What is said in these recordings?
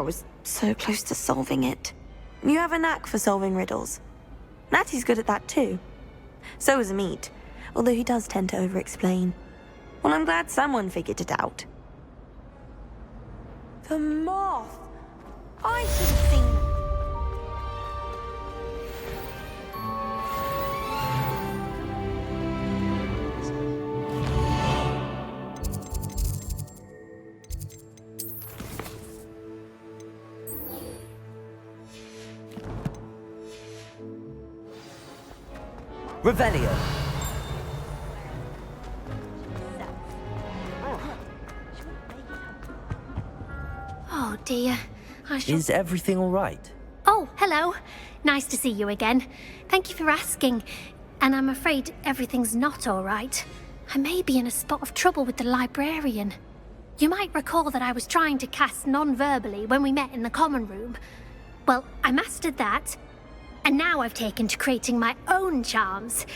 was so close to solving it. You have a knack for solving riddles. Natty's good at that too. So is Amit, although he does tend to over-explain. Well, I'm glad someone figured it out. The moth! I should have seen them. Revelio. Oh dear, Is everything all right? Oh, hello. Nice to see you again. Thank you for asking. And I'm afraid everything's not all right. I may be in a spot of trouble with the librarian. You might recall that I was trying to cast non-verbally when we met in the common room. Well, I mastered that. And now I've taken to creating my own charms.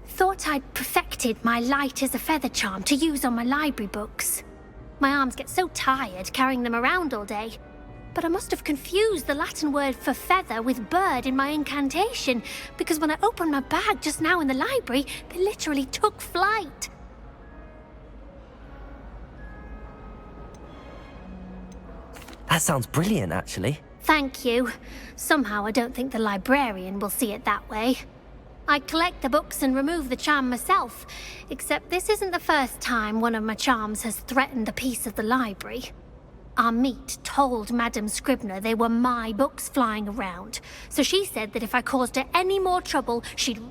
Thought I'd perfected my light as a feather charm to use on my library books. My arms get so tired carrying them around all day. But I must have confused the Latin word for feather with bird in my incantation, because when I opened my bag just now in the library, they literally took flight. That sounds brilliant, actually. Thank you. Somehow I don't think the librarian will see it that way. I collect the books and remove the charm myself, except this isn't the first time one of my charms has threatened the peace of the library. Amit told Madame Scribner they were my books flying around, so she said that if I caused her any more trouble,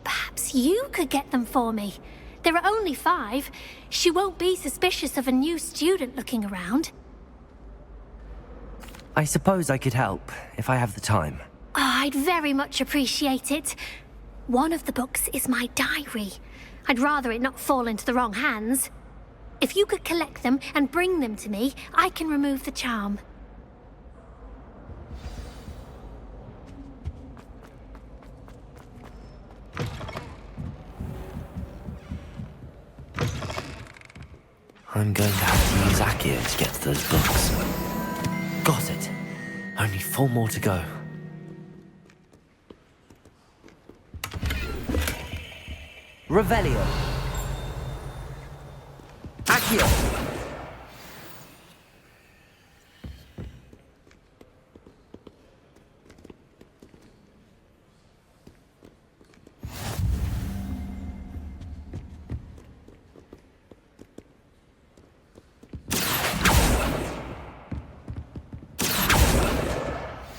perhaps you could get them for me. There are only 5. She won't be suspicious of a new student looking around. I suppose I could help, if I have the time. Oh, I'd very much appreciate it. One of the books is my diary. I'd rather it not fall into the wrong hands. If you could collect them and bring them to me, I can remove the charm. I'm going to have to use Accio to get to those books. Got it. Only 4 more to go. Revelio. Accio.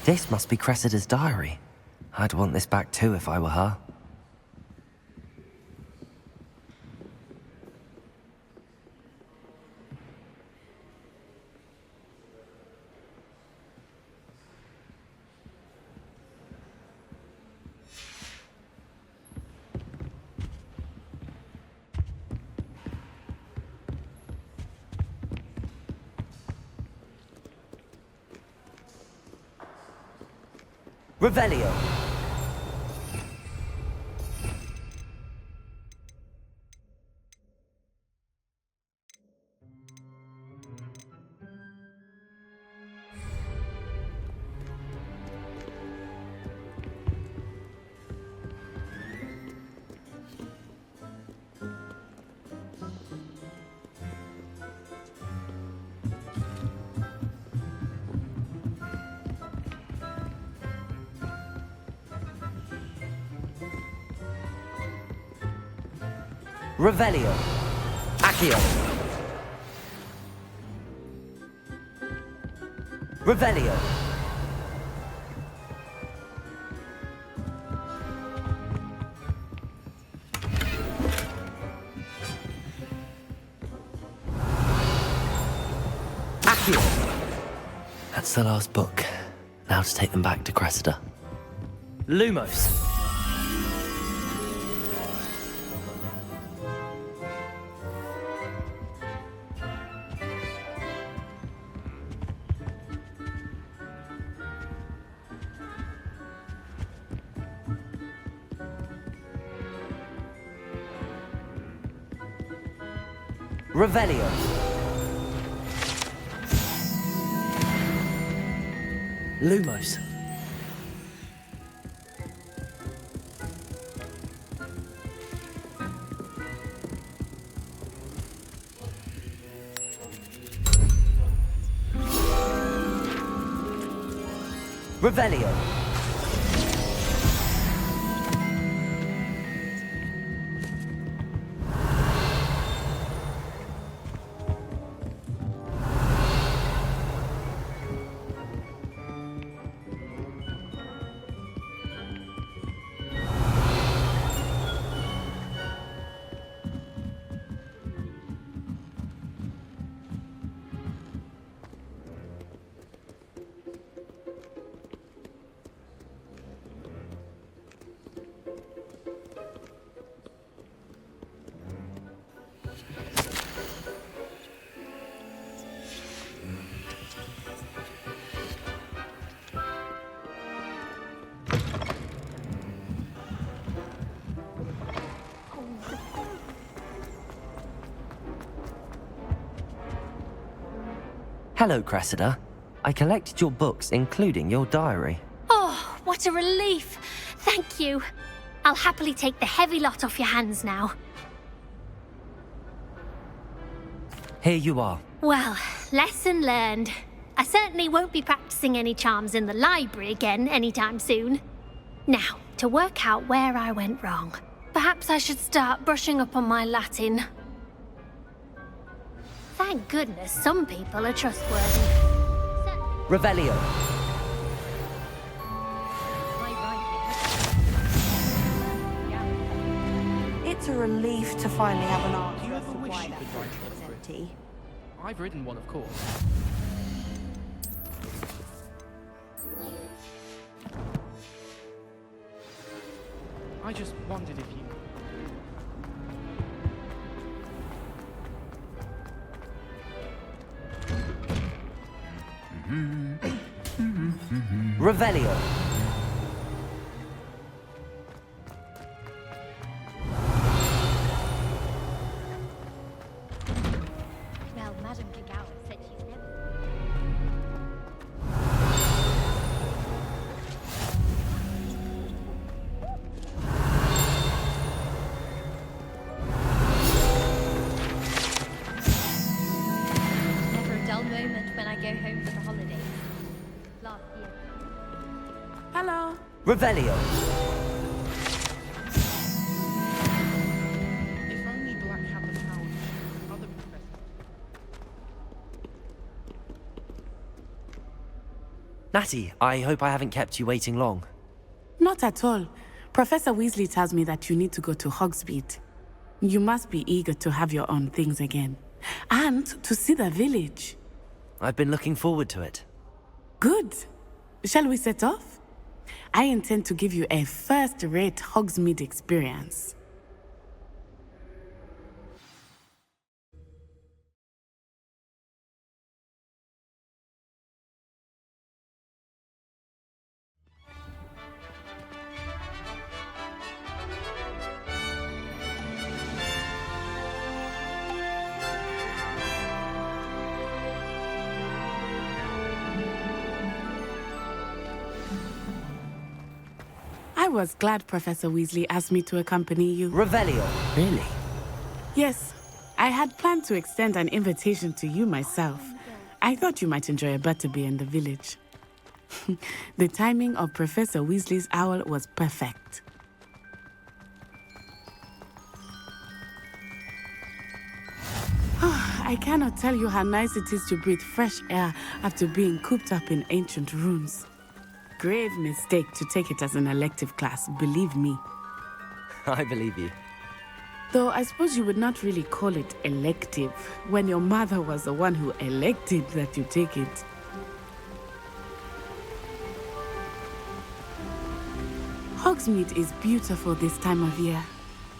This must be Cressida's diary. I'd want this back too if I were her. Revelio. Revelio. Accio. Revelio. Accio. That's the last book. Now to take them back to Cressida. Lumos. Revelio. Lumos. Revelio. Hello, Cressida. I collected your books, including your diary. Oh, what a relief. Thank you. I'll happily take the heavy lot off your hands now. Here you are. Well, lesson learned. I certainly won't be practicing any charms in the library again anytime soon. Now, to work out where I went wrong. Perhaps I should start brushing up on my Latin. Thank goodness some people are trustworthy. Revelio. It's a relief to finally have an answer as to why that book was empty. I've ridden one, of course. I just wondered if you... Revelio. Well, Madame Kagawa said she's never... Never a dull moment when I go home for the holidays. Last year. Hello. Revelio. If only Black had the power other professors... Natty, I hope I haven't kept you waiting long. Not at all. Professor Weasley tells me that you need to go to Hogsmeade. You must be eager to have your own things again. And to see the village. I've been looking forward to it. Good. Shall we set off? I intend to give you a first-rate Hogsmeade experience. I was glad Professor Weasley asked me to accompany you. Revelio. Really? Yes, I had planned to extend an invitation to you myself. I thought you might enjoy a butterbeer in the village. The timing of Professor Weasley's owl was perfect. I cannot tell you how nice it is to breathe fresh air after being cooped up in ancient rooms. Grave mistake to take it as an elective class, believe me. I believe you. Though I suppose you would not really call it elective when your mother was the one who elected that you take it. Hogsmeade is beautiful this time of year.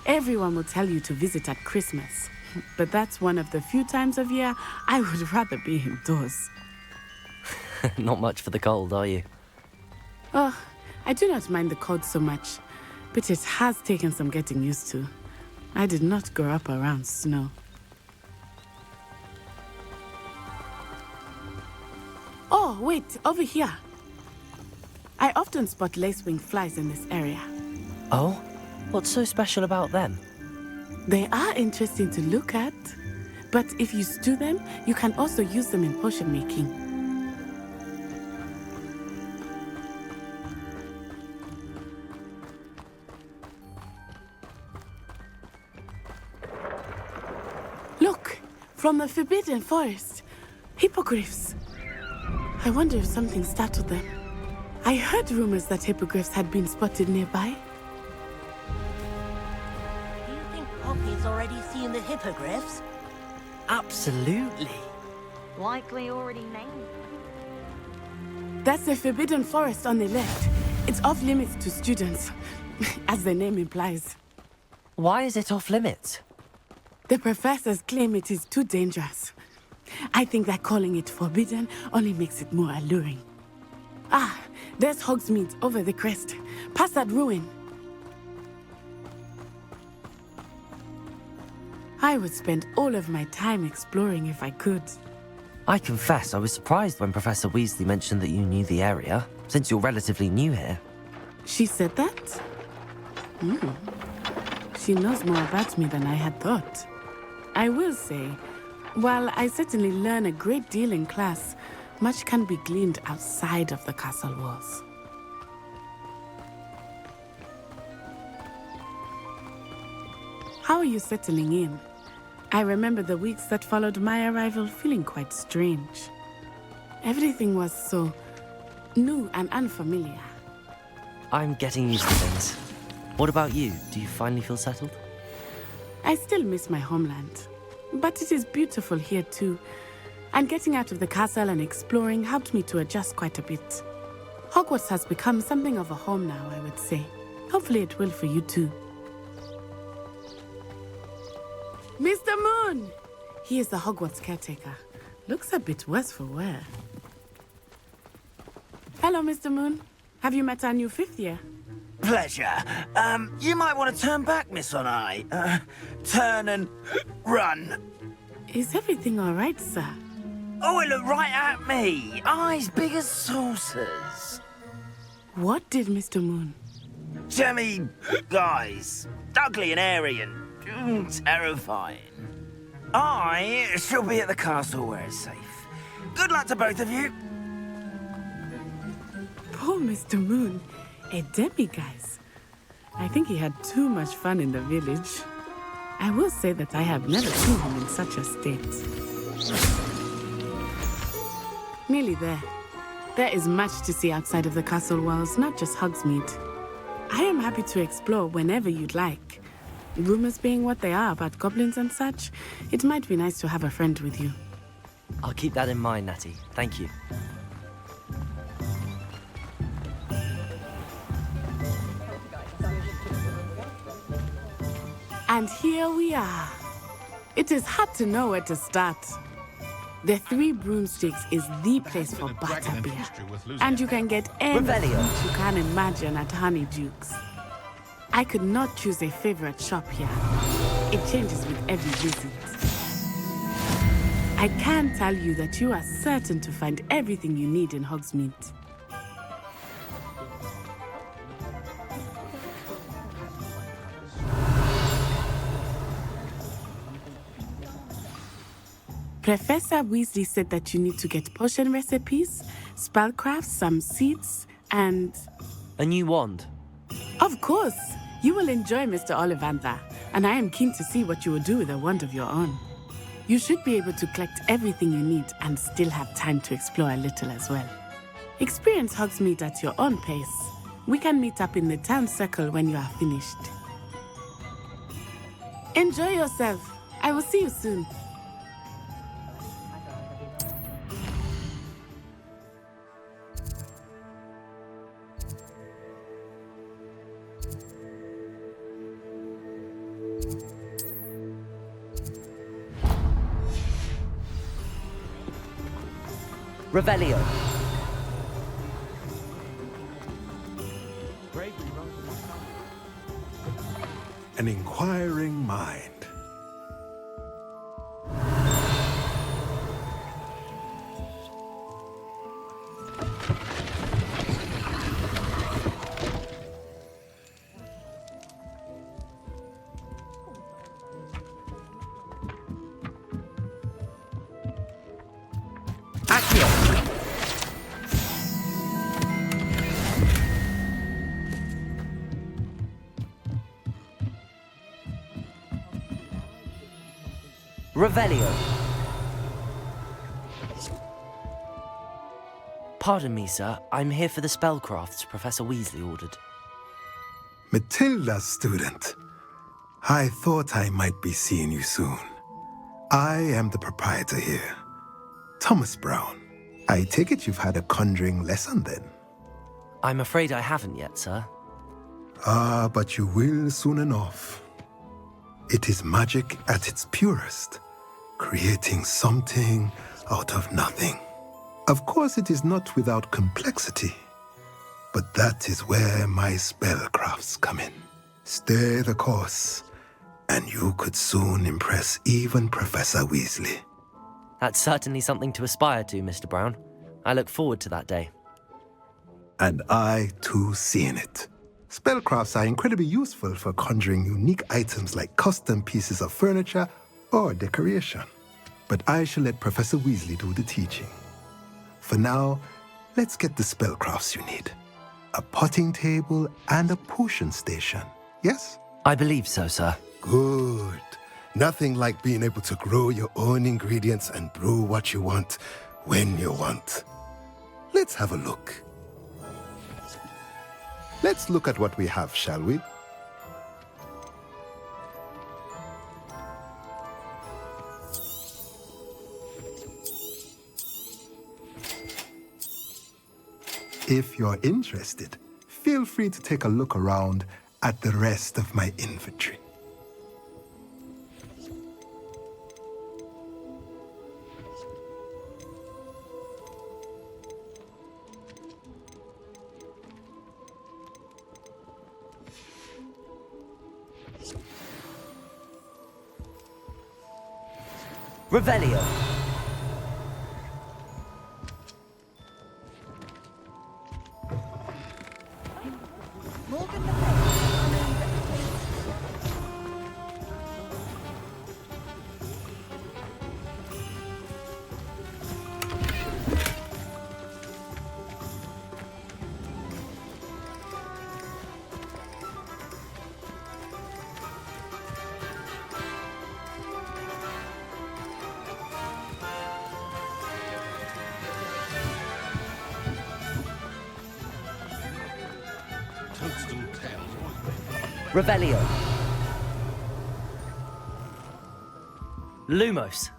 Everyone will tell you to visit at Christmas. But that's one of the few times of year I would rather be indoors. Not much for the cold, are you? Oh, I do not mind the cold so much, but it has taken some getting used to. I did not grow up around snow. Oh, wait, over here. I often spot lacewing flies in this area. Oh? What's so special about them? They are interesting to look at, but if you stew them, you can also use them in potion making. Look, from the Forbidden Forest, hippogriffs. I wonder if something startled them. I heard rumors that hippogriffs had been spotted nearby. Do you think Poppy's already seen the hippogriffs? Absolutely. Likely already named. That's the Forbidden Forest on the left. It's off limits to students, as the name implies. Why is it off limits? The professors claim it is too dangerous. I think that calling it forbidden only makes it more alluring. Ah, there's Hogsmeade over the crest, past that ruin. I would spend all of my time exploring if I could. I confess I was surprised when Professor Weasley mentioned that you knew the area, since you're relatively new here. She said that? She knows more about me than I had thought. I will say, while I certainly learn a great deal in class, much can be gleaned outside of the castle walls. How are you settling in? I remember the weeks that followed my arrival feeling quite strange. Everything was so new and unfamiliar. I'm getting used to things. What about you? Do you finally feel settled? I still miss my homeland, but it is beautiful here too. And getting out of the castle and exploring helped me to adjust quite a bit. Hogwarts has become something of a home now, I would say. Hopefully it will for you too. Mr. Moon! He is the Hogwarts caretaker. Looks a bit worse for wear. Hello, Mr. Moon. Have you met our new fifth year? Pleasure. You might want to turn back, Miss Onai. Turn and run. Is everything all right, sir? Oh, it looked right at me. Eyes big as saucers. What did Mr. Moon? Jemmy guys. Ugly and airy and terrifying. I shall be at the castle where it's safe. Good luck to both of you. Poor Mr. Moon. A demi-guise. I think he had too much fun in the village. I will say that I have never seen him in such a state. Nearly there. There is much to see outside of the castle walls, not just Hogsmeade. I am happy to explore whenever you'd like. Rumors being what they are about goblins and such, it might be nice to have a friend with you. I'll keep that in mind, Natty. Thank you. And here we are. It is hard to know where to start. The Three Broomsticks is the place for butterbeer. And you can get anything you can imagine at Honeyduke's. I could not choose a favorite shop here. It changes with every visit. I can tell you that you are certain to find everything you need in Hogsmeade. Professor Weasley said that you need to get potion recipes, spellcrafts, some seeds, and... A new wand. Of course! You will enjoy Mr. Ollivander, and I am keen to see what you will do with a wand of your own. You should be able to collect everything you need and still have time to explore a little as well. Experience Hogsmeade at your own pace. We can meet up in the town circle when you are finished. Enjoy yourself. I will see you soon. Revelio. An inquiring mind. Revelio. Pardon me, sir. I'm here for the spellcrafts Professor Weasley ordered. Matilda's student. I thought I might be seeing you soon. I am the proprietor here, Thomas Brown. I take it you've had a conjuring lesson then? I'm afraid I haven't yet, sir. Ah, but you will soon enough. It is magic at its purest, creating something out of nothing. Of course, it is not without complexity, but that is where my spellcrafts come in. Stay the course, and you could soon impress even Professor Weasley. That's certainly something to aspire to, Mr. Brown. I look forward to that day. And I, too, seeing it. Spellcrafts are incredibly useful for conjuring unique items like custom pieces of furniture or decoration. But I shall let Professor Weasley do the teaching. For now, let's get the spellcrafts you need. A potting table and a potion station, yes? I believe so, sir. Good. Nothing like being able to grow your own ingredients and brew what you want when you want. Let's have a look. Let's look at what we have, shall we? If you're interested, feel free to take a look around at the rest of my inventory. Revelio. Revelio. Lumos.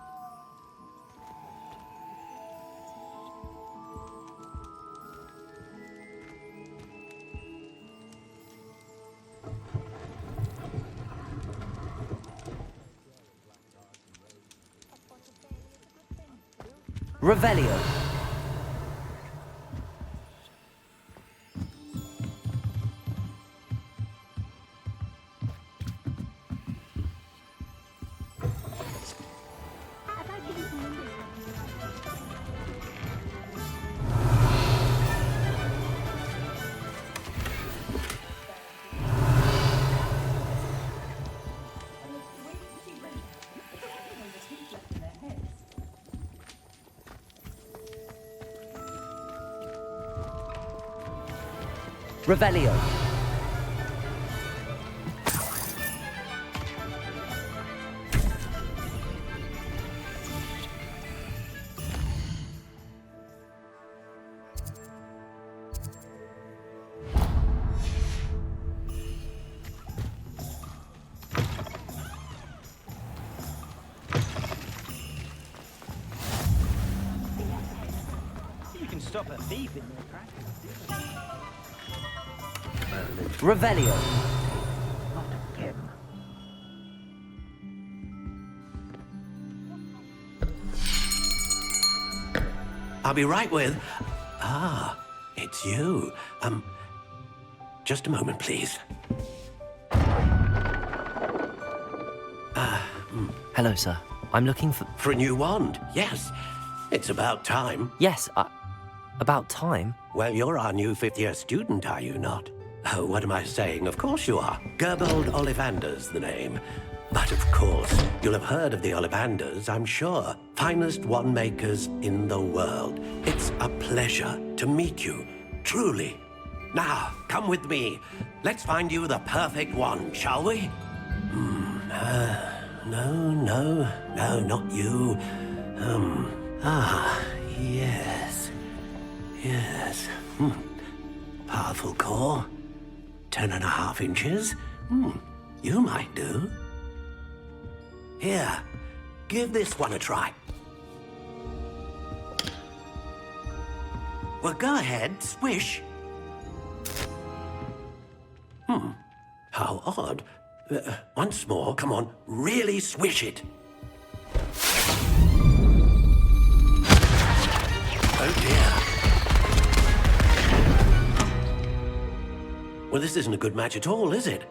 Revelio. Revelio. You can stop a thief in your tracks. Revelio. I'll be right with... Ah, it's you. Just a moment, please. Hello, sir. I'm looking for... For a new wand, yes. It's about time. Yes, about time. Well, you're our new fifth-year student, are you not? Oh, what am I saying? Of course you are. Gerbold Ollivander's the name. But of course, you'll have heard of the Ollivanders, I'm sure. Finest wand makers in the world. It's a pleasure to meet you, truly. Now, come with me. Let's find you the perfect wand, shall we? No, not you. Yes. Yes. Powerful core. 10.5 inches. You might do. Here, give this one a try. Well, go ahead, swish. How odd. Once more, come on, really swish it. Oh dear. Well, this isn't a good match at all, is it?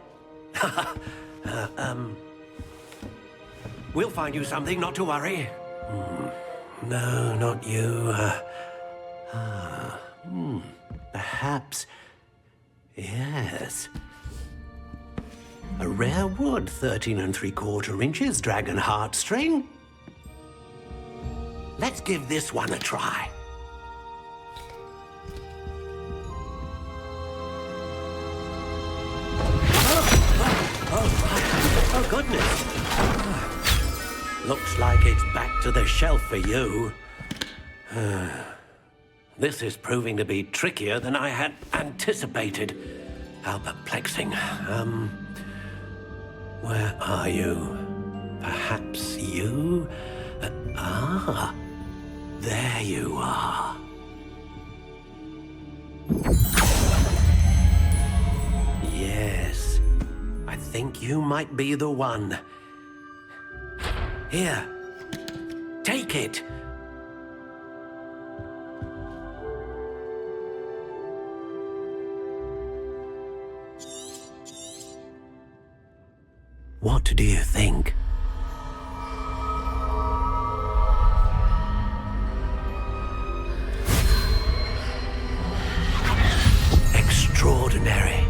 We'll find you something, not to worry. No, not you. Perhaps. Yes. A rare wood, 13 3/4 inches, dragon heartstring. Let's give this one a try. Oh, goodness. Looks like it's back to the shelf for you. This is proving to be trickier than I had anticipated. How perplexing. Where are you? Perhaps you? There you are. Yes, I think you might be the one. Here, take it. What do you think? Extraordinary.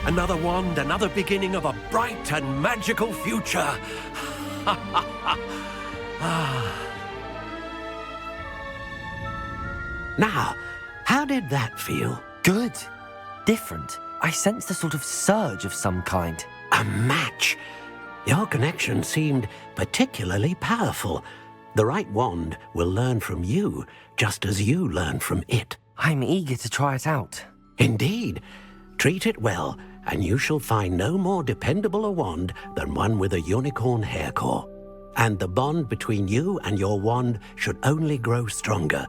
Another wand, another beginning of a bright and magical future. Now, how did that feel? Good. Different. I sensed a sort of surge of some kind. A match. Your connection seemed particularly powerful. The right wand will learn from you, just as you learn from it. I'm eager to try it out. Indeed. Treat it well, and you shall find no more dependable a wand than one with a unicorn hair core. And the bond between you and your wand should only grow stronger.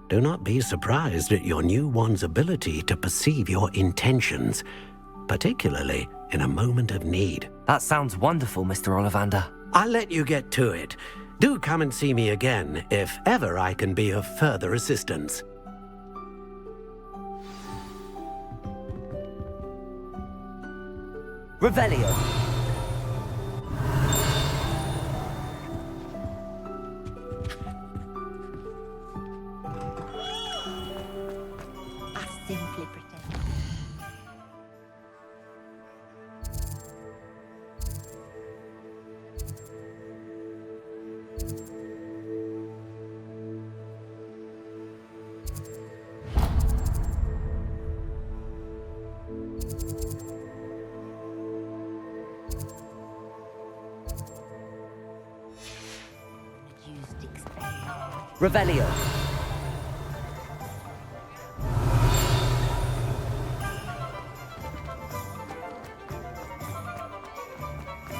Do not be surprised at your new wand's ability to perceive your intentions, particularly in a moment of need. That sounds wonderful, Mr. Ollivander. I'll let you get to it. Do come and see me again if ever I can be of further assistance. Revelio. I simply pretend. Revelio.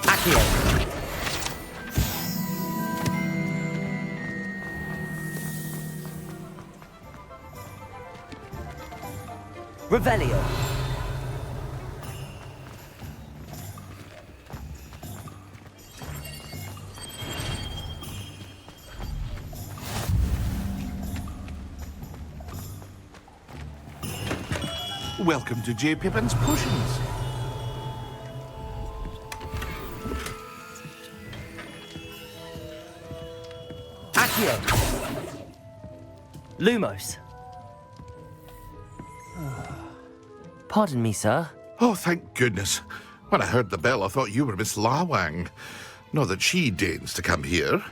Accio. Revelio. Welcome to J. Pippin's Potions. Accio. Lumos. Pardon me, sir. Oh, thank goodness. When I heard the bell, I thought you were Miss Lawang. Not that she deigns to come here.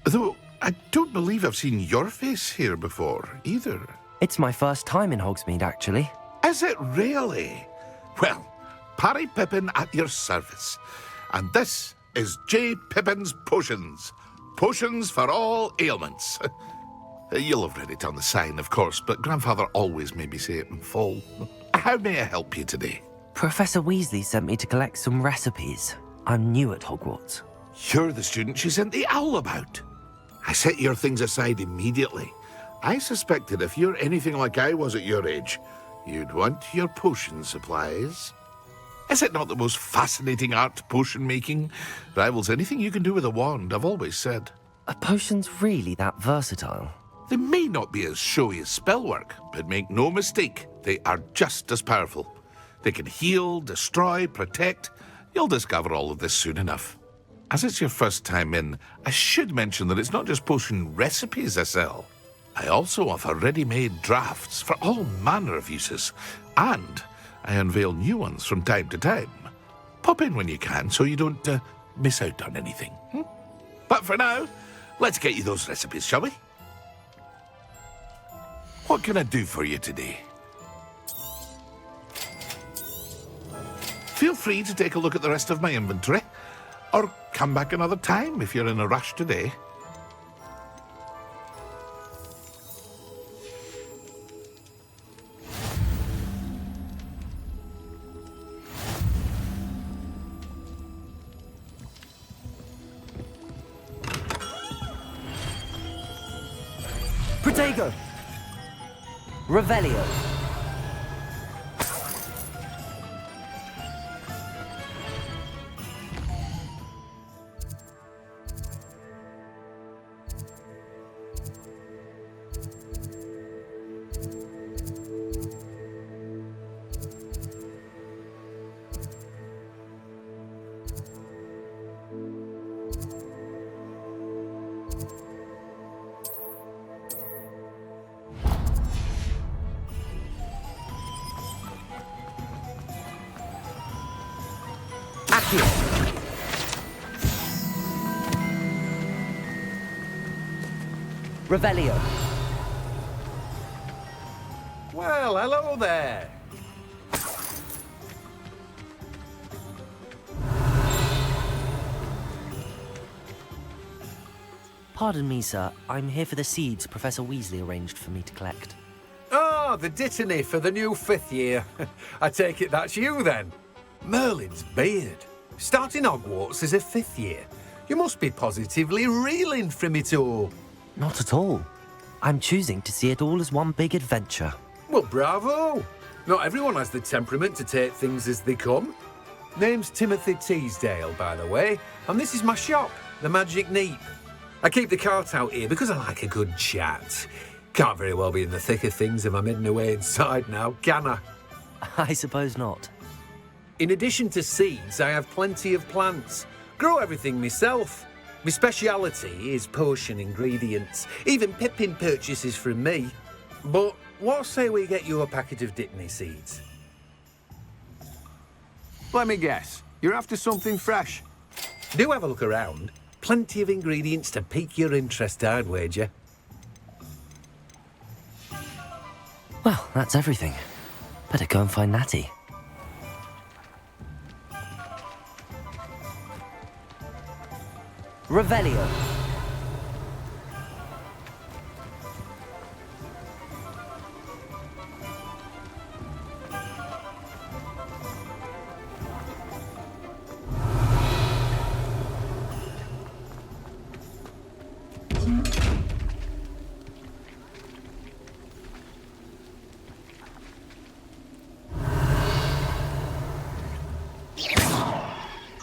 Though I don't believe I've seen your face here before, either. It's my first time in Hogsmeade, actually. Is it really? Well, Parry Pippin at your service. And this is J. Pippin's Potions. Potions for all ailments. You'll have read it on the sign, of course, but Grandfather always made me say it in full. How may I help you today? Professor Weasley sent me to collect some recipes. I'm new at Hogwarts. You're the student she sent the owl about. I set your things aside immediately. I suspected if you're anything like I was at your age, you'd want your potion supplies. Is it not the most fascinating art, potion making? Rivals anything you can do with a wand, I've always said. Are potions really that versatile? They may not be as showy as spellwork, but make no mistake, they are just as powerful. They can heal, destroy, protect. You'll discover all of this soon enough. As it's your first time in, I should mention that it's not just potion recipes I sell. I also offer ready-made drafts for all manner of uses, and I unveil new ones from time to time. Pop in when you can so you don't miss out on anything. But for now, let's get you those recipes, shall we? What can I do for you today? Feel free to take a look at the rest of my inventory, or come back another time if you're in a rush today. Protego! Revelio! Revelio. Well, hello there. Pardon me, sir. I'm here for the seeds Professor Weasley arranged for me to collect. Oh, the dittany for the new 5th year. I take it that's you, then. Merlin's beard. Starting Hogwarts as a 5th year. You must be positively reeling from it all. Not at all. I'm choosing to see it all as one big adventure. Well, bravo. Not everyone has the temperament to take things as they come. Name's Timothy Teasdale, by the way, and this is my shop, the Magic Neep. I keep the cart out here because I like a good chat. Can't very well be in the thick of things if I'm hidden away inside now, can I? I suppose not. In addition to seeds, I have plenty of plants. Grow everything myself. My speciality is potion ingredients. Even Pippin purchases from me. But what say we get you a packet of Dittany seeds? Let me guess. You're after something fresh. Do have a look around. Plenty of ingredients to pique your interest, I'd wager. Well, that's everything. Better go and find Natty. Revelio.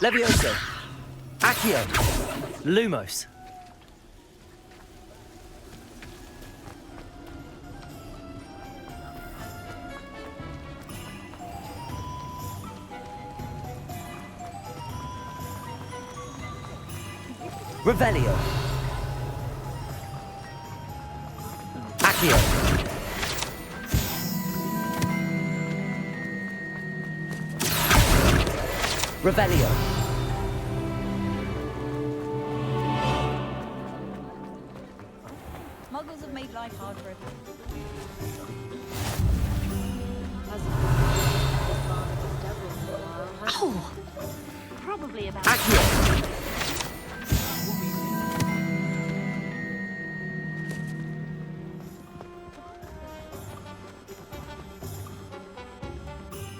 Levioso. Accio. Lumos. Revelio. Accio. Revelio. Muggles have made life hard for everyone. Oh! Probably about... Accio.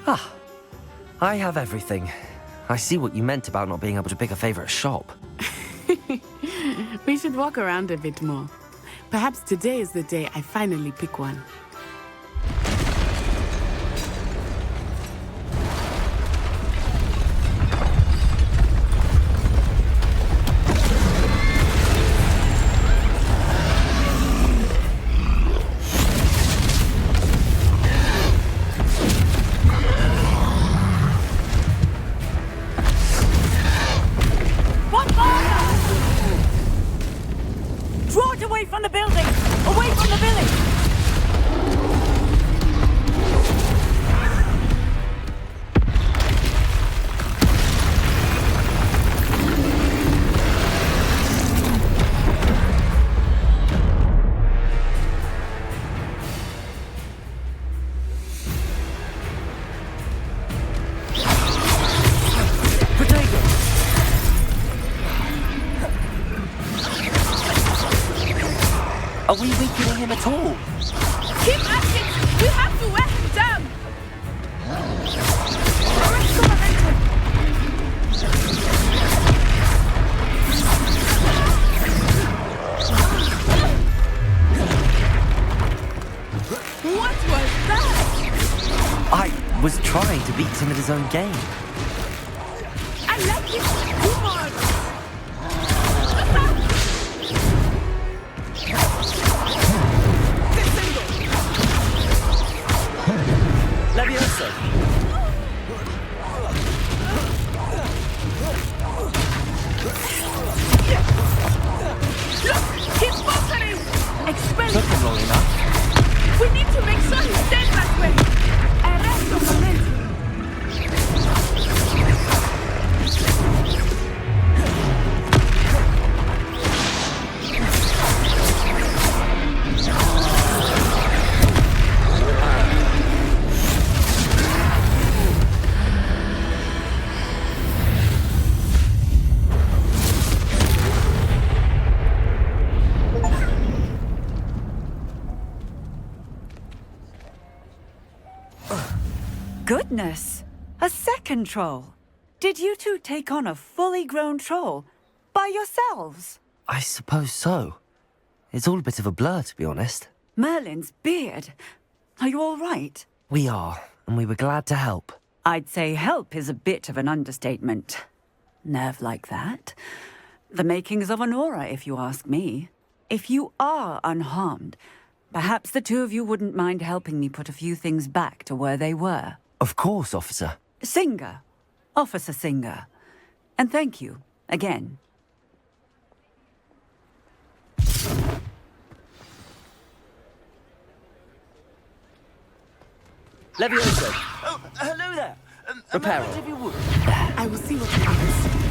Ah, I have everything. I see what you meant about not being able to pick a favorite shop. We should walk around a bit more. Perhaps today is the day I finally pick one. Draw it away from the building! Away from the village! Are we weakening him at all? Keep at it! We have to wear him down! What was that? I was trying to beat him at his own game. I like it! Come on! Leviosa! Look! He's faltering! Expel Took him long enough. We need to make sure he stays that way! Arresto momento! Goodness! A second troll! Did you two take on a fully grown troll? By yourselves? I suppose so. It's all a bit of a blur, to be honest. Merlin's beard. Are you all right? We are, and we were glad to help. I'd say help is a bit of an understatement. Nerve like that. The makings of an aura, if you ask me. If you are unharmed, perhaps the two of you wouldn't mind helping me put a few things back to where they were. Of course, officer. Singer. Officer Singer. And thank you, again. Leviosa! Oh, hello there. Reparo. If you would. I will see what happens.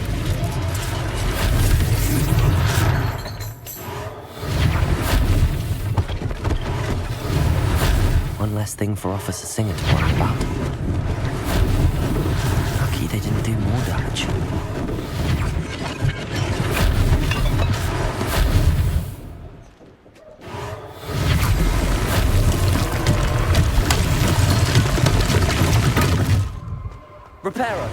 One less thing for Officer Singer to worry about. Lucky they didn't do more damage. Reparo!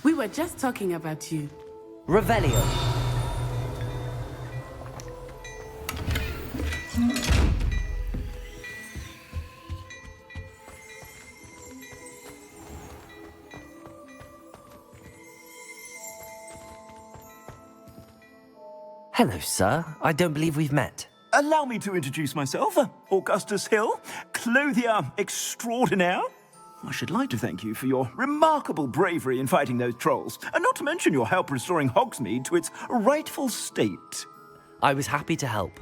We were just talking about you. Revelio. Hello, sir. I don't believe we've met. Allow me to introduce myself. Augustus Hill, clothier extraordinaire. I should like to thank you for your remarkable bravery in fighting those trolls, and not to mention your help restoring Hogsmeade to its rightful state. I was happy to help.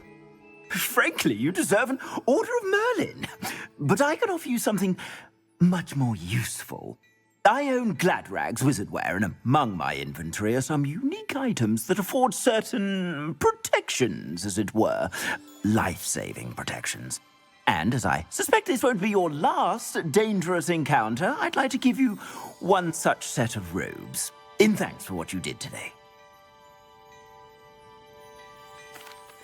Frankly, you deserve an Order of Merlin. But I can offer you something much more useful. I own Gladrag's wizardware, and among my inventory are some unique items that afford certain protections, as it were. Life-saving protections. And as I suspect this won't be your last dangerous encounter, I'd like to give you one such set of robes, in thanks for what you did today.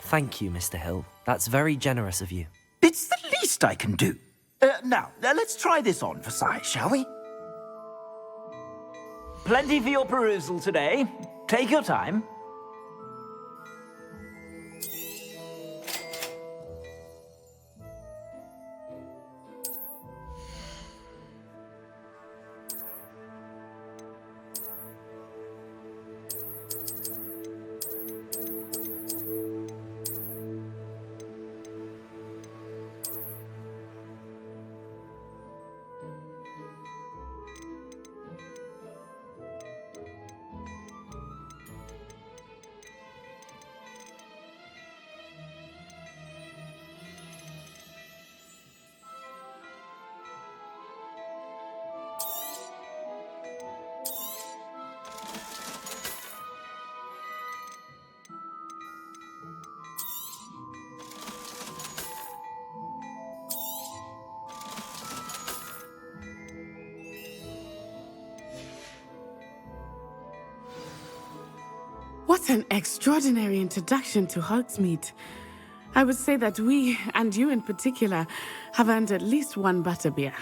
Thank you, Mr. Hill. That's very generous of you. It's the least I can do. Now, let's try this on for size, shall we? Plenty for your perusal today. Take your time. What an extraordinary introduction to Hogsmeade. I would say that we, and you in particular, have earned at least one butterbeer.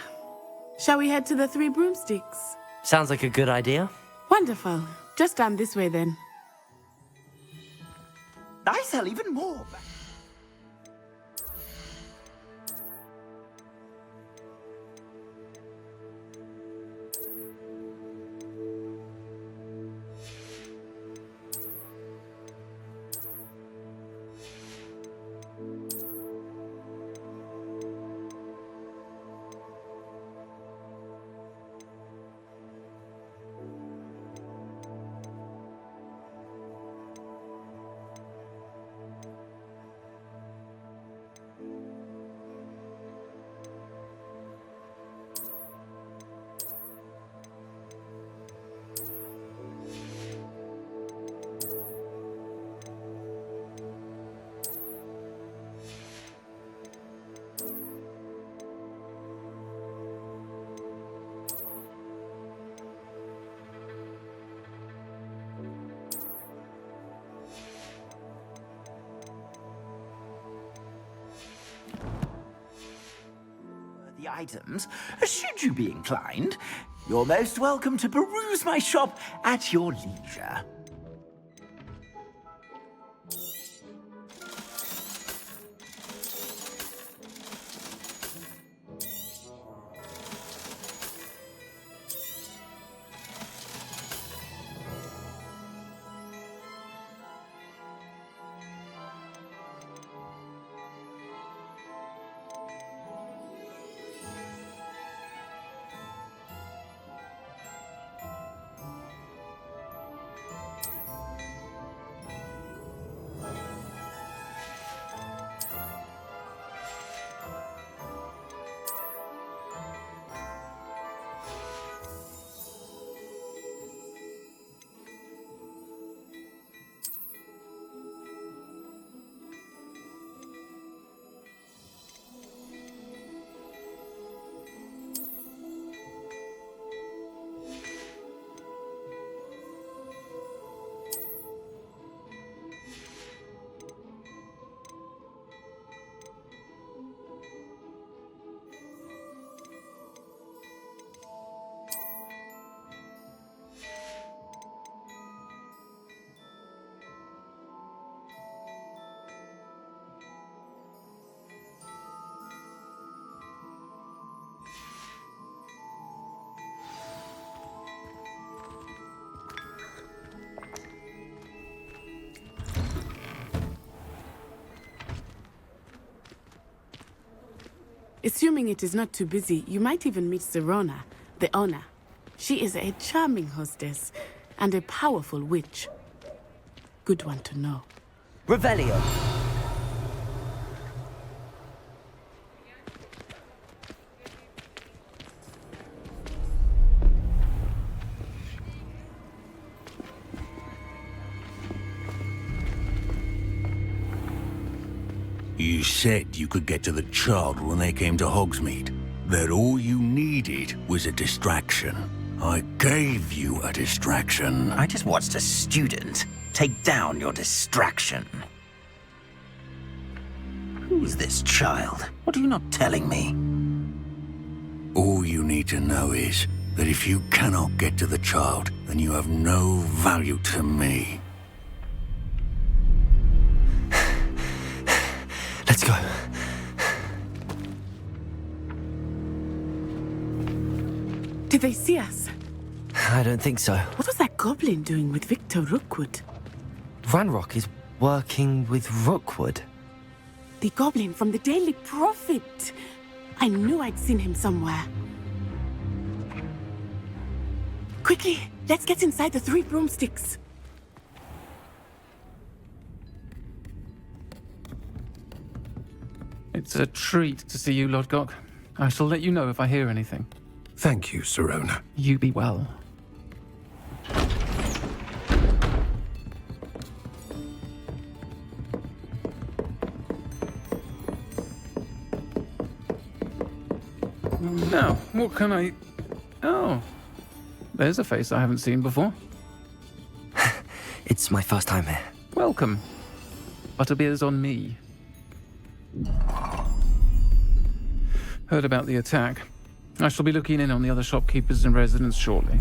Shall we head to the Three Broomsticks? Sounds like a good idea. Wonderful. Just down this way then. I sell even more. The items, should you be inclined, you're most welcome to peruse my shop at your leisure. Assuming it is not too busy, you might even meet Serona, the owner. She is a charming hostess and a powerful witch. Good one to know. Revelio. You said you could get to the child when they came to Hogsmeade. That all you needed was a distraction. I gave you a distraction. I just watched a student take down your distraction. Who's this child? What are you not telling me? All you need to know is that if you cannot get to the child, then you have no value to me. Let's go. Did they see us? I don't think so. What was that goblin doing with Victor Rookwood? Ranrock is working with Rookwood. The goblin from the Daily Prophet. I knew I'd seen him somewhere. Quickly, let's get inside the 3 broomsticks. It's a treat to see you, Lodgok. I shall let you know if I hear anything. Thank you, Sirona. You be well. Now, what can I... Oh, there's a face I haven't seen before. It's my first time here. Welcome. Butterbeer's on me. Heard about the attack. I shall be looking in on the other shopkeepers and residents shortly.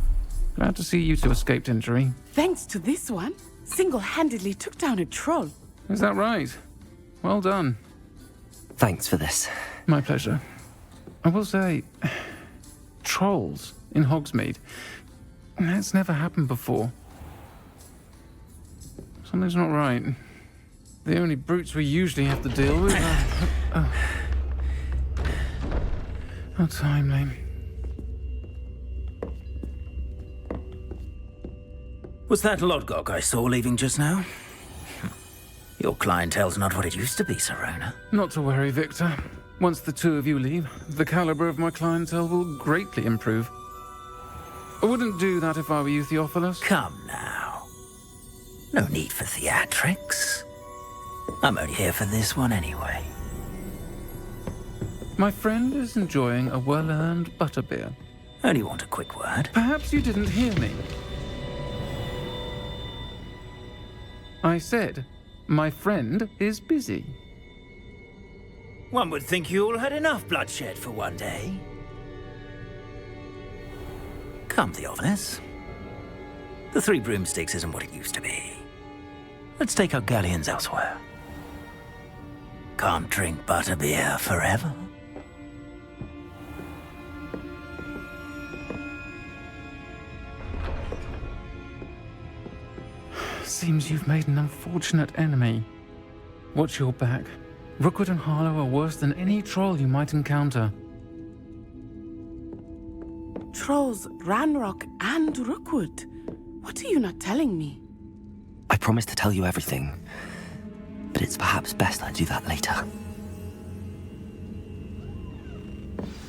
Glad to see you two escaped injury. Thanks to this one, single-handedly took down a troll. Is that right? Well done. Thanks for this. My pleasure. I will say, trolls in Hogsmeade. That's never happened before. Something's not right. The only brutes we usually have to deal with are... How timely. Was that Lodgok I saw leaving just now? Your clientele's not what it used to be, Sirona. Not to worry, Victor. Once the two of you leave, the caliber of my clientele will greatly improve. I wouldn't do that if I were you, Theophilus. Come now. No need for theatrics. I'm only here for this one anyway. My friend is enjoying a well-earned butterbeer. Only want a quick word. Perhaps you didn't hear me. I said, my friend is busy. One would think you all had enough bloodshed for one day. Come, Theophilus. The 3 broomsticks isn't what it used to be. Let's take our galleons elsewhere. Can't drink butterbeer forever. Seems you've made an unfortunate enemy. Watch your back. Rookwood and Harlow are worse than any troll you might encounter. Trolls, Ranrock, and Rookwood. What are you not telling me? I promised to tell you everything, but it's perhaps best I do that later.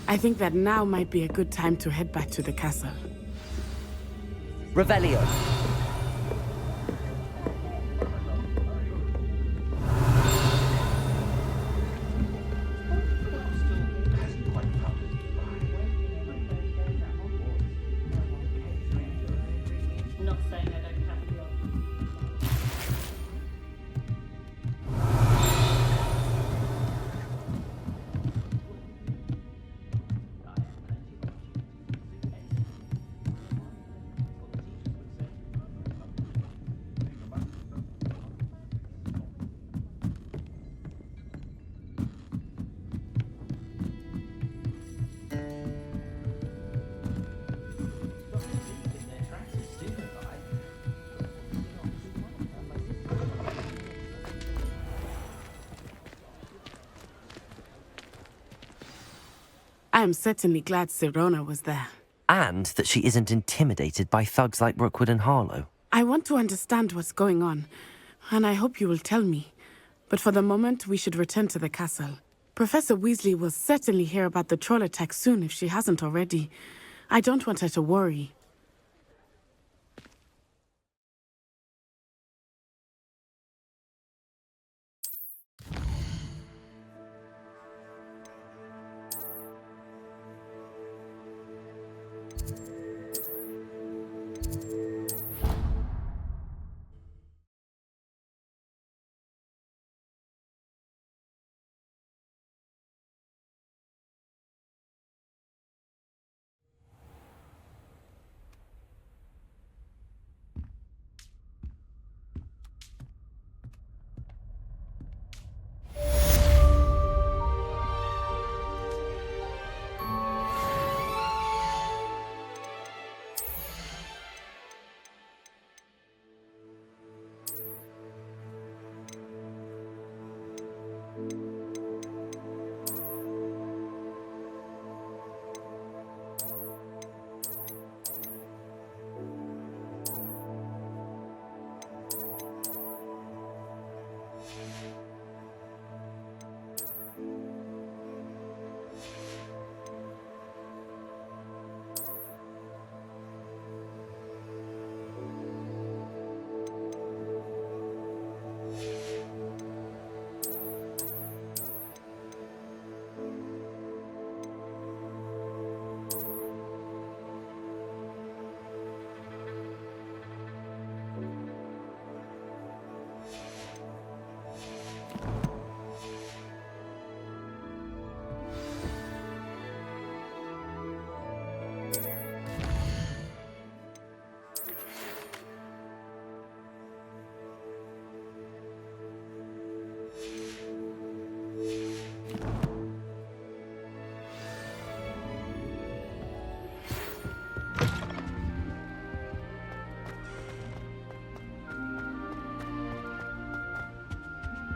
I think that now might be a good time to head back to the castle. Revelio. I am certainly glad Sirona was there. And that she isn't intimidated by thugs like Rookwood and Harlow. I want to understand what's going on, and I hope you will tell me. But for the moment, we should return to the castle. Professor Weasley will certainly hear about the troll attack soon if she hasn't already. I don't want her to worry.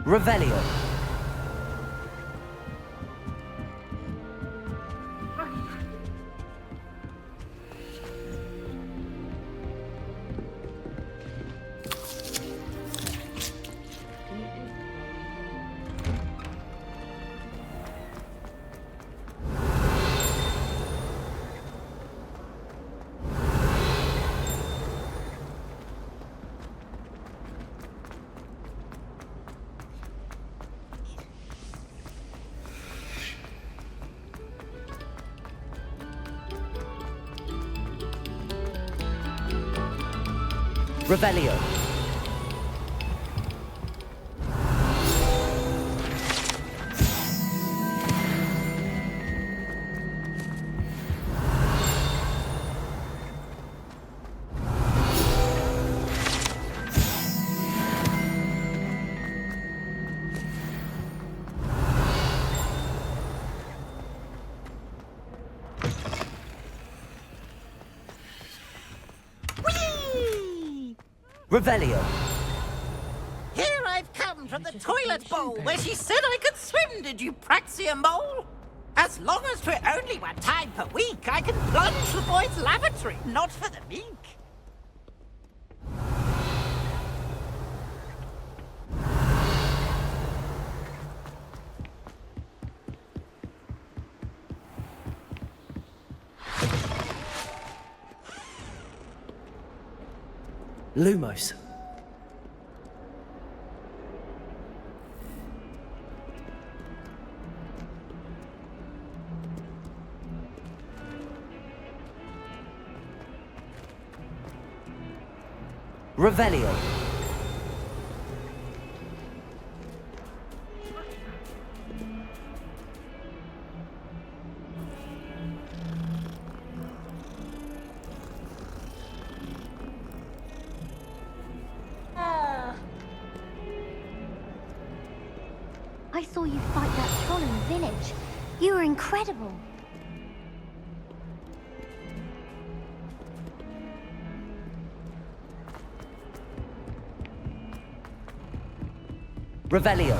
Revelio. Revelio. Revelio. Here I've come from the toilet bowl where she said I could swim, did you praxia mole? As long as 'twere only 1 time per week, I can plunge the boys' lavatory, not for the meek. Lumos. Revelio. I saw you fight that troll in the village. You were incredible. Revelio.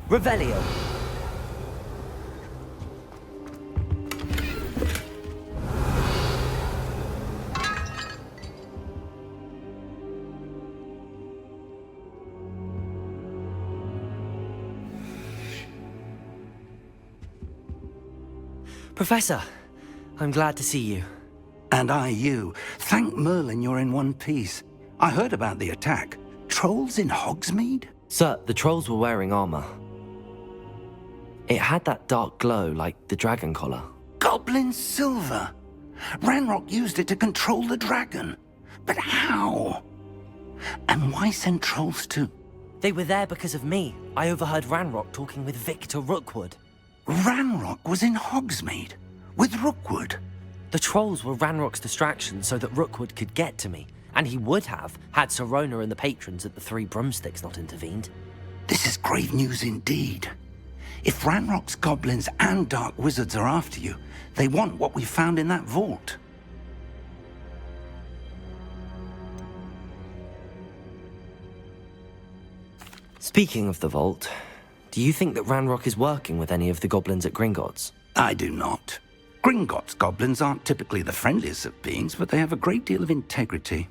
Revelio. Professor, I'm glad to see you. And I you. Thank Merlin you're in one piece. I heard about the attack. Trolls in Hogsmeade? Sir, the trolls were wearing armor. It had that dark glow like the dragon collar. Goblin silver! Ranrock used it to control the dragon. But how? And why send trolls to... They were there because of me. I overheard Ranrock talking with Victor Rookwood. Ranrock was in Hogsmeade? With Rookwood? The trolls were Ranrock's distraction so that Rookwood could get to me. And he would have, had Sirona and the patrons at the Three Broomsticks not intervened. This is grave news indeed. If Ranrock's goblins and dark wizards are after you, they want what we found in that vault. Speaking of the vault, do you think that Ranrock is working with any of the goblins at Gringotts? I do not. Gringotts goblins aren't typically the friendliest of beings, but they have a great deal of integrity.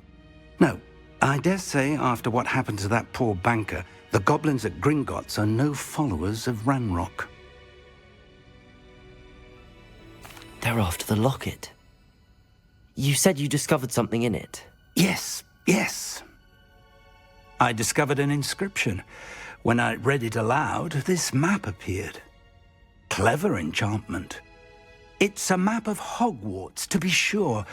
No, I dare say after what happened to that poor banker, the goblins at Gringotts are no followers of Ranrock. They're after the locket. You said you discovered something in it. Yes. I discovered an inscription. When I read it aloud, this map appeared. Clever enchantment. It's a map of Hogwarts, to be sure,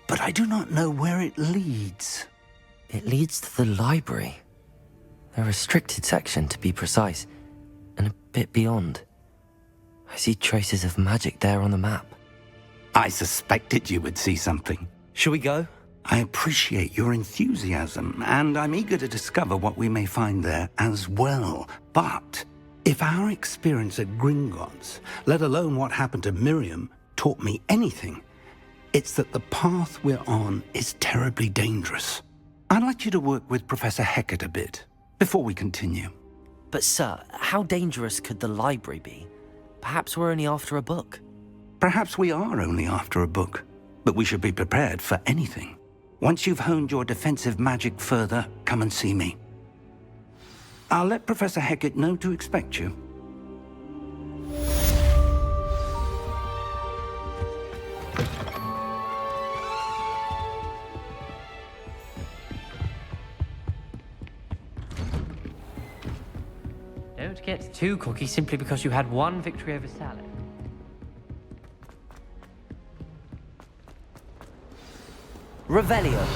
but I do not know where it leads. It leads to the library. The restricted section, to be precise, and a bit beyond. I see traces of magic there on the map. I suspected you would see something. Shall we go? I appreciate your enthusiasm, and I'm eager to discover what we may find there as well. But if our experience at Gringotts, let alone what happened to Miriam, taught me anything, it's that the path we're on is terribly dangerous. I'd like you to work with Professor Hecat a bit before we continue. But sir, how dangerous could the library be? Perhaps we're only after a book. Perhaps we are only after a book, but we should be prepared for anything. Once you've honed your defensive magic further, come and see me. I'll let Professor Hecat know to expect you. Don't get too cocky simply because you had one victory over salad. Revelio.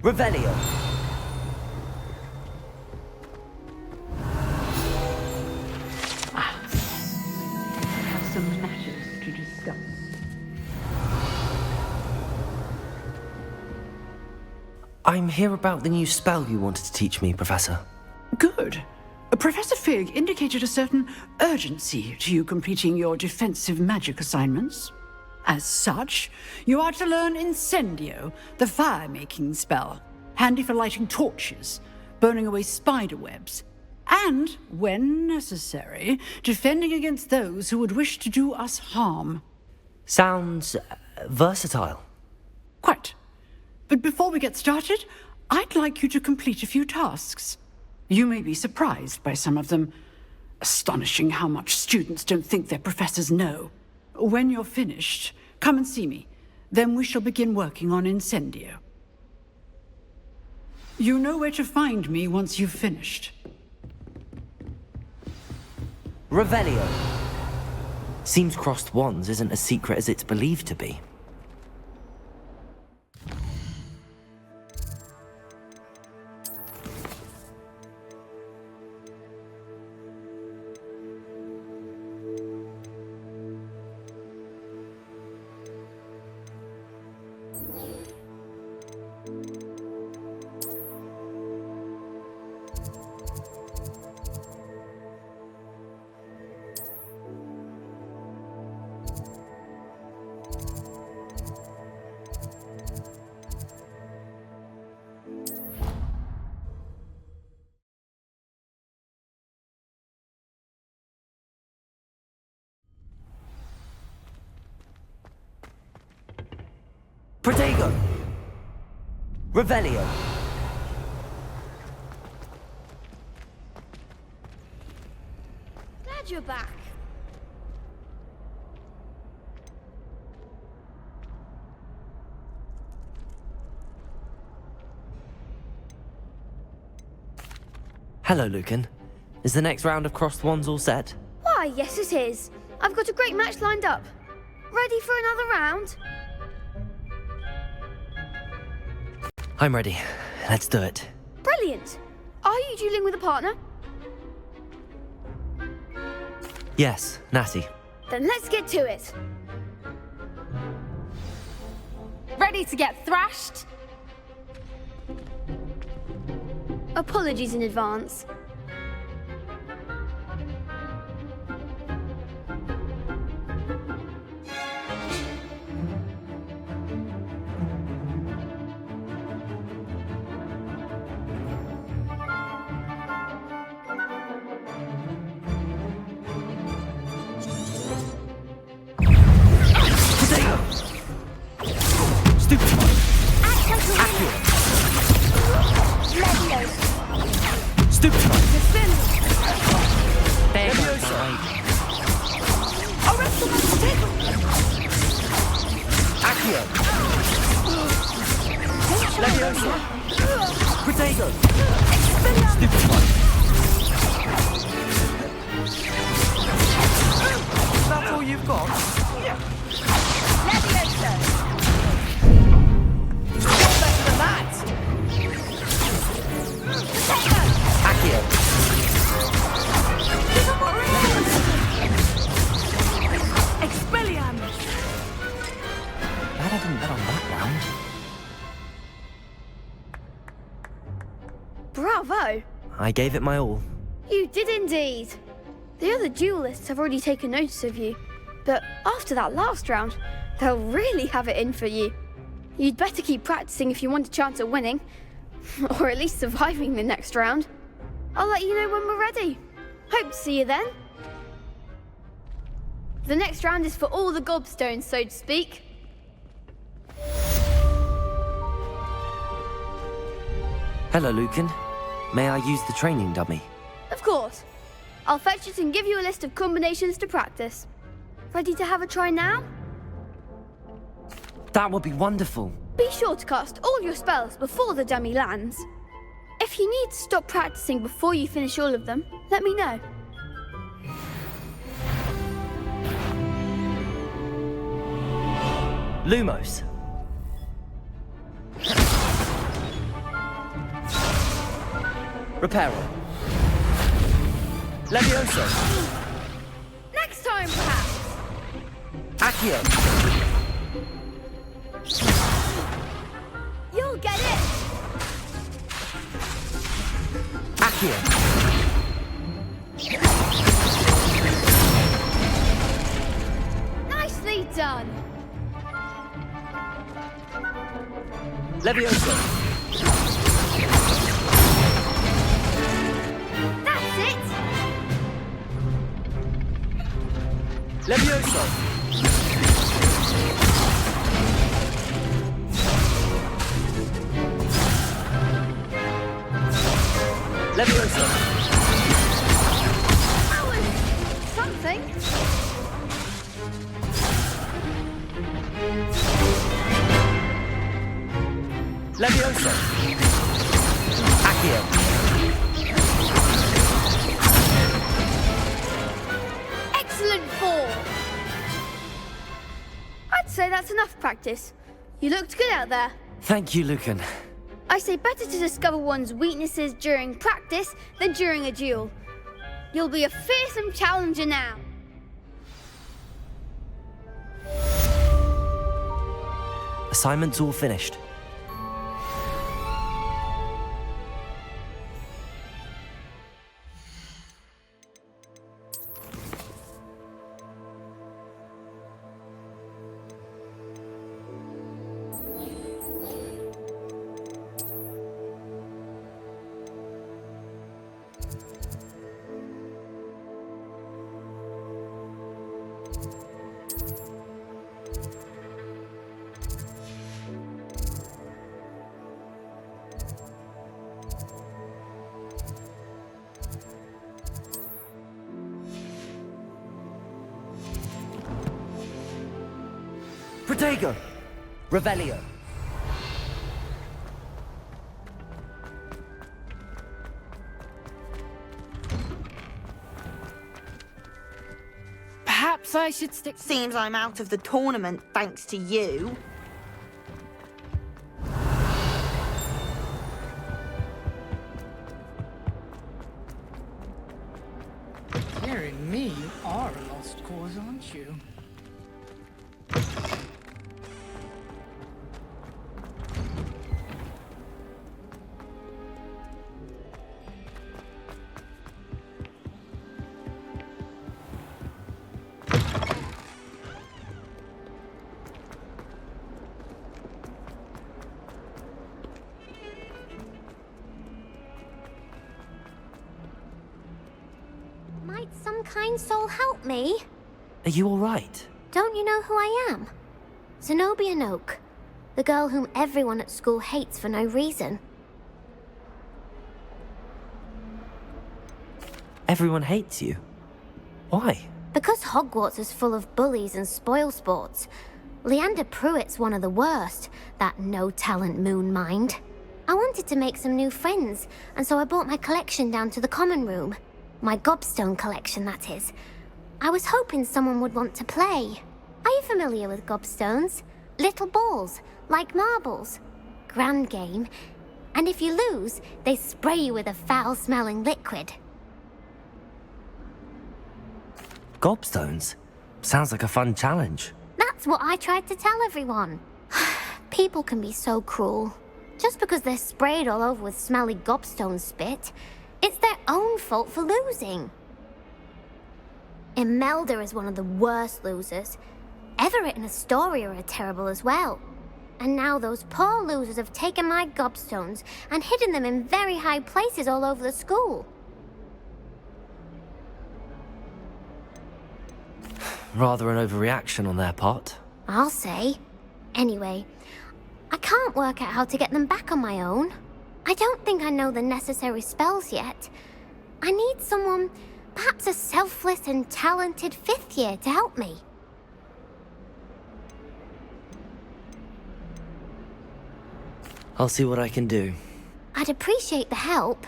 Revelio. We have some matters to discuss. I'm here about the new spell you wanted to teach me, Professor. Good. Professor Fig indicated a certain urgency to you completing your defensive magic assignments. As such, you are to learn Incendio, the fire-making spell, handy for lighting torches, burning away spider webs, and, when necessary, defending against those who would wish to do us harm. Sounds versatile. Quite. But before we get started, I'd like you to complete a few tasks. You may be surprised by some of them. Astonishing how much students don't think their professors know. When you're finished, come and see me. Then we shall begin working on Incendio. You know where to find me once you've finished. Revelio. Seems crossed wands isn't as secret as it's believed to be. Protego! Revelio! Glad you're back. Hello, Lucan. Is the next round of crossed wands all set? Why, yes it is. I've got a great match lined up. Ready for another round? I'm ready. Let's do it. Brilliant. Are you dueling with a partner? Yes, Natty. Then let's get to it. Ready to get thrashed? Apologies in advance. Leviosa! Protego! Stupid one! That's all you've got? Leviosa! You're better than that! Accio! Expelliarmus! Glad I didn't bet on that round. Bravo! I gave it my all. You did indeed. The other duelists have already taken notice of you, but after that last round, they'll really have it in for you. You'd better keep practicing if you want a chance at winning, or at least surviving the next round. I'll let you know when we're ready. Hope to see you then. The next round is for all the gobstones, so to speak. Hello, Lucan. May I use the training dummy? Of course. I'll fetch it and give you a list of combinations to practice. Ready to have a try now? That would be wonderful. Be sure to cast all your spells before the dummy lands. If you need to stop practicing before you finish all of them, let me know. Lumos. Reparo. Leviosa. Next time, perhaps. Accio. You'll get it. Accio. Nicely done. Leviosa. That's it. Leviosa. Leviosa. That was something. Leviosa. Accio. Excellent fall. I'd say that's enough practice. You looked good out there. Thank you, Lucan. I say better to discover one's weaknesses during practice than during a duel. You'll be a fearsome challenger now. Assignment's all finished. Protego! Revelio! Perhaps I should stick... Seems I'm out of the tournament thanks to you. Dearie me, you are a lost cause, aren't you? Might some kind soul help me? Are you all right? Don't you know who I am? Zenobia Noak, the girl whom everyone at school hates for no reason. Everyone hates you. Why? Because Hogwarts is full of bullies and spoilsports. Leander Pruitt's one of the worst, that no-talent moon mind. I wanted to make some new friends, and so I brought my collection down to the common room. My gobstone collection, that is. I was hoping someone would want to play. Are you familiar with gobstones? Little balls, like marbles. Grand game. And if you lose, they spray you with a foul-smelling liquid. Gobstones? Sounds like a fun challenge. That's what I tried to tell everyone. People can be so cruel. Just because they're sprayed all over with smelly gobstone spit, it's their own fault for losing. Imelda is one of the worst losers. Everett and Astoria are terrible as well. And now those poor losers have taken my gobstones and hidden them in very high places all over the school. Rather an overreaction on their part. I'll say. Anyway, I can't work out how to get them back on my own. I don't think I know the necessary spells yet. I need someone, perhaps a selfless and talented 5th year to help me. I'll see what I can do. I'd appreciate the help.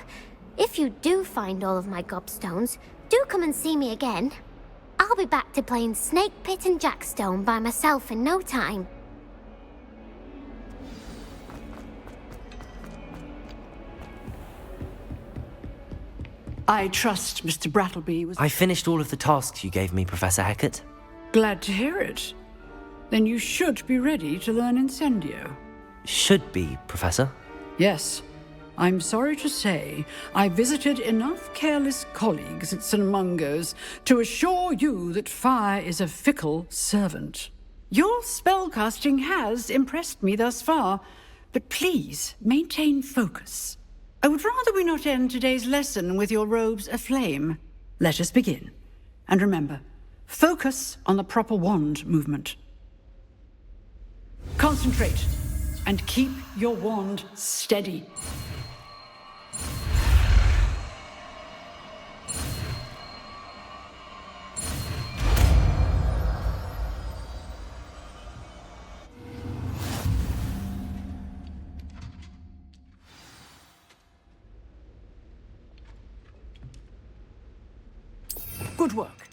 If you do find all of my gobstones, do come and see me again. I'll be back to playing Snake Pit and Jackstone by myself in no time. I trust Mr. Brattleby was... I finished all of the tasks you gave me, Professor Hecat. Glad to hear it. Then you should be ready to learn Incendio. Should be, Professor. Yes. I'm sorry to say, I visited enough careless colleagues at St. Mungo's to assure you that fire is a fickle servant. Your spellcasting has impressed me thus far, but please maintain focus. I would rather we not end today's lesson with your robes aflame. Let us begin. And remember, focus on the proper wand movement. Concentrate, and keep your wand steady. Good work.